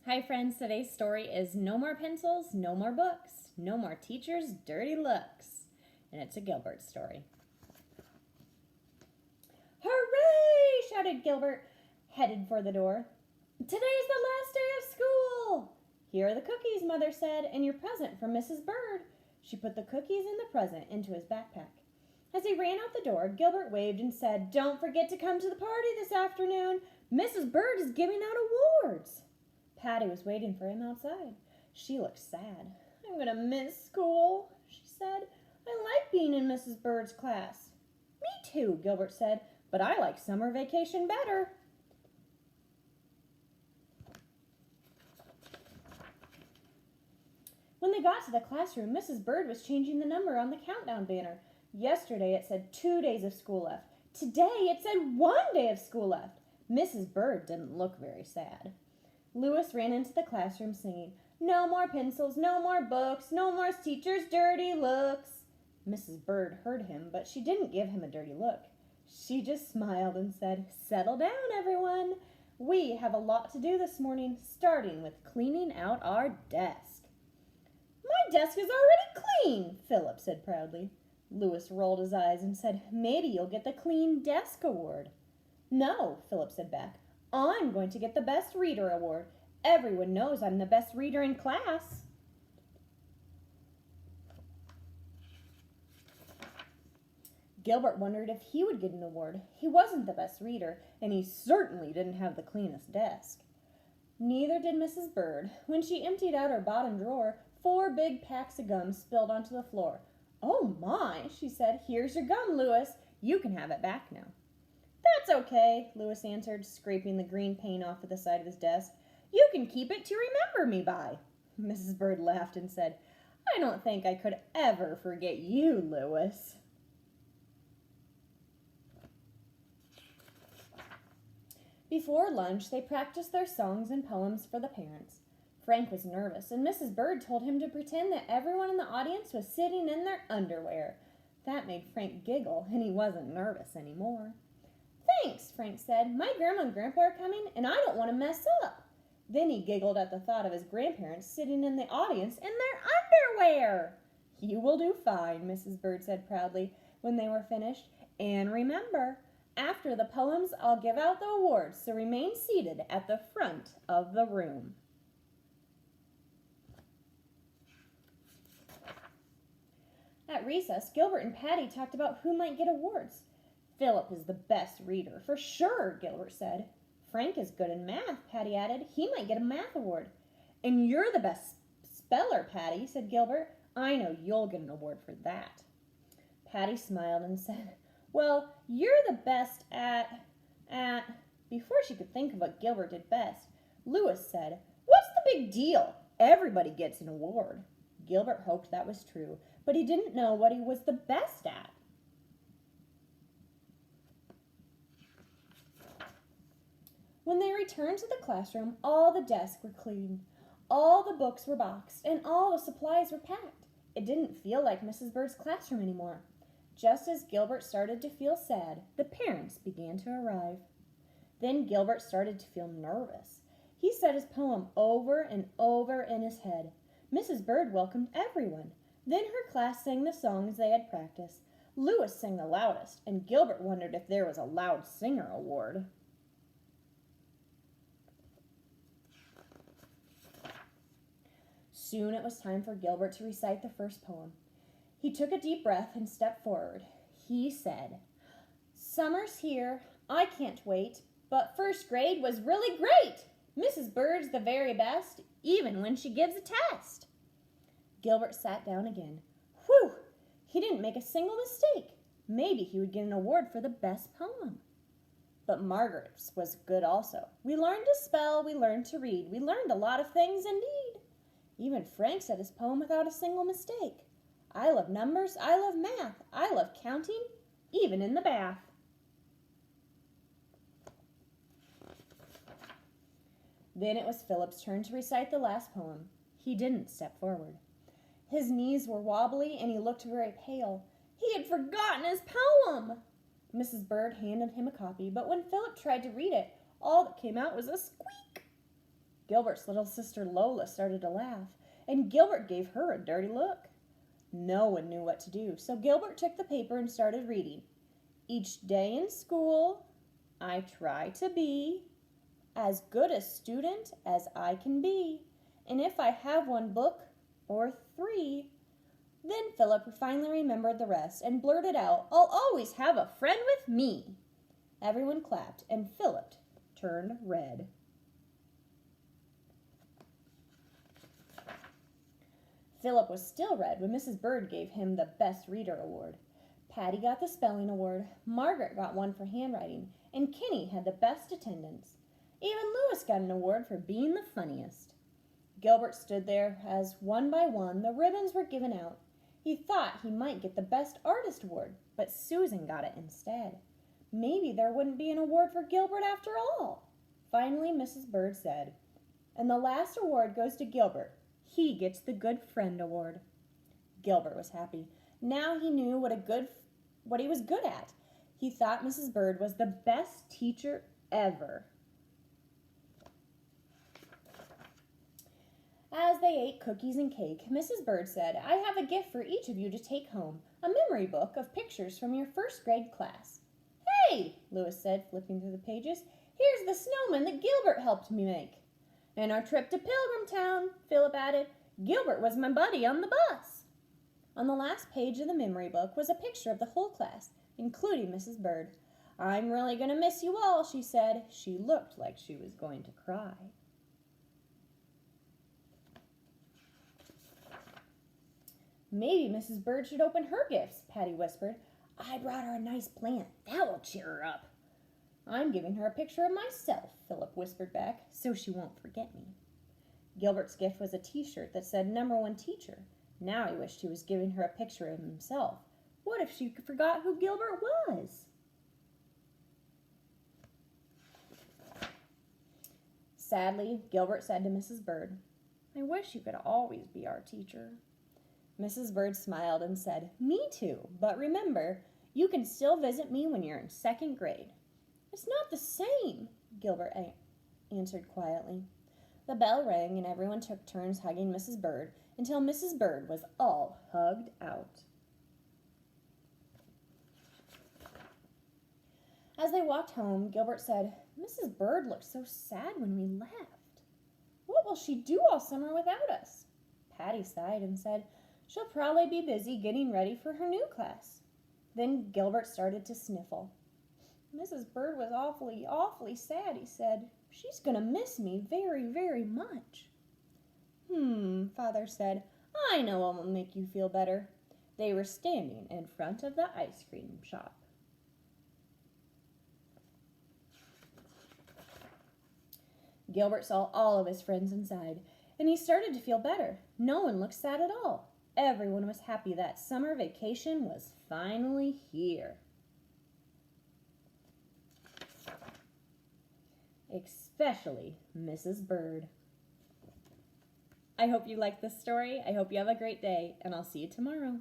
Hi friends, today's story is No More Pencils, No More Books, No More Teachers' Dirty Looks. And it's a Gilbert story. Hooray! Shouted Gilbert, headed for the door. Today's the last day of school! Here are the cookies, Mother said, and your present from Mrs. Bird. She put the cookies and the present into his backpack. As he ran out the door, Gilbert waved and said, Don't forget to come to the party this afternoon. Mrs. Bird is giving out awards. Patty was waiting for him outside. She looked sad. I'm going to miss school, she said. I like being in Mrs. Bird's class. Me too, Gilbert said, but I like summer vacation better. When they got to the classroom, Mrs. Bird was changing the number on the countdown banner. Yesterday it said 2 days of school left. Today it said 1 day of school left. Mrs. Bird didn't look very sad. Louis ran into the classroom singing, No more pencils, no more books, no more teachers' dirty looks. Mrs. Bird heard him, but she didn't give him a dirty look. She just smiled and said, Settle down, everyone. We have a lot to do this morning, starting with cleaning out our desk. My desk is already clean, Philip said proudly. Louis rolled his eyes and said, Maybe you'll get the Clean Desk Award. No, Philip said back. I'm going to get the Best Reader Award. Everyone knows I'm the best reader in class. Gilbert wondered if he would get an award. He wasn't the best reader, and he certainly didn't have the cleanest desk. Neither did Mrs. Bird. When she emptied out her bottom drawer, 4 big packs of gum spilled onto the floor. Oh my, she said. Here's your gum, Louis. You can have it back now. That's okay, Louis answered, scraping the green paint off of the side of his desk. You can keep it to remember me by. Mrs. Bird laughed and said, I don't think I could ever forget you, Louis. Before lunch, they practiced their songs and poems for the parents. Frank was nervous, and Mrs. Bird told him to pretend that everyone in the audience was sitting in their underwear. That made Frank giggle, and he wasn't nervous anymore. Thanks, Frank said. My grandma and grandpa are coming, and I don't want to mess up. Then he giggled at the thought of his grandparents sitting in the audience in their underwear. You will do fine, Mrs. Bird said proudly when they were finished. And remember, after the poems, I'll give out the awards, so remain seated at the front of the room. At recess, Gilbert and Patty talked about who might get awards. Philip is the best reader, for sure, Gilbert said. Frank is good in math, Patty added. He might get a math award. And you're the best speller, Patty, said Gilbert. I know you'll get an award for that. Patty smiled and said, Well, you're the best at... Before she could think of what Gilbert did best, Louis said, What's the big deal? Everybody gets an award. Gilbert hoped that was true, but he didn't know what he was the best at. When they returned to the classroom, all the desks were clean, all the books were boxed, and all the supplies were packed. It didn't feel like Mrs. Bird's classroom anymore. Just as Gilbert started to feel sad, the parents began to arrive. Then Gilbert started to feel nervous. He said his poem over and over in his head. Mrs. Bird welcomed everyone. Then her class sang the songs they had practiced. Louis sang the loudest, and Gilbert wondered if there was a loud singer award. Soon it was time for Gilbert to recite the first poem. He took a deep breath and stepped forward. He said, Summer's here, I can't wait, but first grade was really great. Mrs. Bird's the very best, even when she gives a test. Gilbert sat down again. Whew! He didn't make a single mistake. Maybe he would get an award for the best poem. But Margaret's was good also. We learned to spell, we learned to read, we learned a lot of things indeed. Even Frank said his poem without a single mistake. I love numbers, I love math, I love counting, even in the bath. Then it was Philip's turn to recite the last poem. He didn't step forward. His knees were wobbly and he looked very pale. He had forgotten his poem. Mrs. Bird handed him a copy, but when Philip tried to read it, all that came out was a squeak. Gilbert's little sister Lola started to laugh, and Gilbert gave her a dirty look. No one knew what to do, so Gilbert took the paper and started reading. Each day in school, I try to be as good a student as I can be. And if I have one book or three. Then Philip finally remembered the rest and blurted out, I'll always have a friend with me. Everyone clapped, and Philip turned red. Philip was still red when Mrs. Bird gave him the Best Reader Award. Patty got the Spelling Award, Margaret got one for handwriting, and Kenny had the best attendance. Even Louis got an award for being the funniest. Gilbert stood there as, one by one, the ribbons were given out. He thought he might get the Best Artist Award, but Susan got it instead. Maybe there wouldn't be an award for Gilbert after all. Finally, Mrs. Bird said, and the last award goes to Gilbert. He gets the Good Friend Award. Gilbert was happy. Now he knew what he was good at. He thought Mrs. Bird was the best teacher ever. As they ate cookies and cake, Mrs. Bird said, I have a gift for each of you to take home, a memory book of pictures from your first grade class. Hey, Louis said, flipping through the pages, here's the snowman that Gilbert helped me make. And our trip to Pilgrim Town, Philip added, Gilbert was my buddy on the bus. On the last page of the memory book was a picture of the whole class, including Mrs. Bird. I'm really going to miss you all, she said. She looked like she was going to cry. Maybe Mrs. Bird should open her gifts, Patty whispered. I brought her a nice plant. That will cheer her up. I'm giving her a picture of myself, Philip whispered back, so she won't forget me. Gilbert's gift was a t-shirt that said #1 teacher. Now he wished he was giving her a picture of himself. What if she forgot who Gilbert was? Sadly, Gilbert said to Mrs. Bird, I wish you could always be our teacher. Mrs. Bird smiled and said, Me too, but remember, you can still visit me when you're in 2nd grade. It's not the same, Gilbert answered quietly. The bell rang and everyone took turns hugging Mrs. Bird until Mrs. Bird was all hugged out. As they walked home, Gilbert said, Mrs. Bird looked so sad when we left. What will she do all summer without us? Patty sighed and said, She'll probably be busy getting ready for her new class. Then Gilbert started to sniffle. Mrs. Bird was awfully sad, he said. She's going to miss me very, very much. Father said, I know what will make you feel better. They were standing in front of the ice cream shop. Gilbert saw all of his friends inside, and he started to feel better. No one looked sad at all. Everyone was happy that summer vacation was finally here. Especially Mrs. Bird. I hope you liked this story. I hope you have a great day, and I'll see you tomorrow.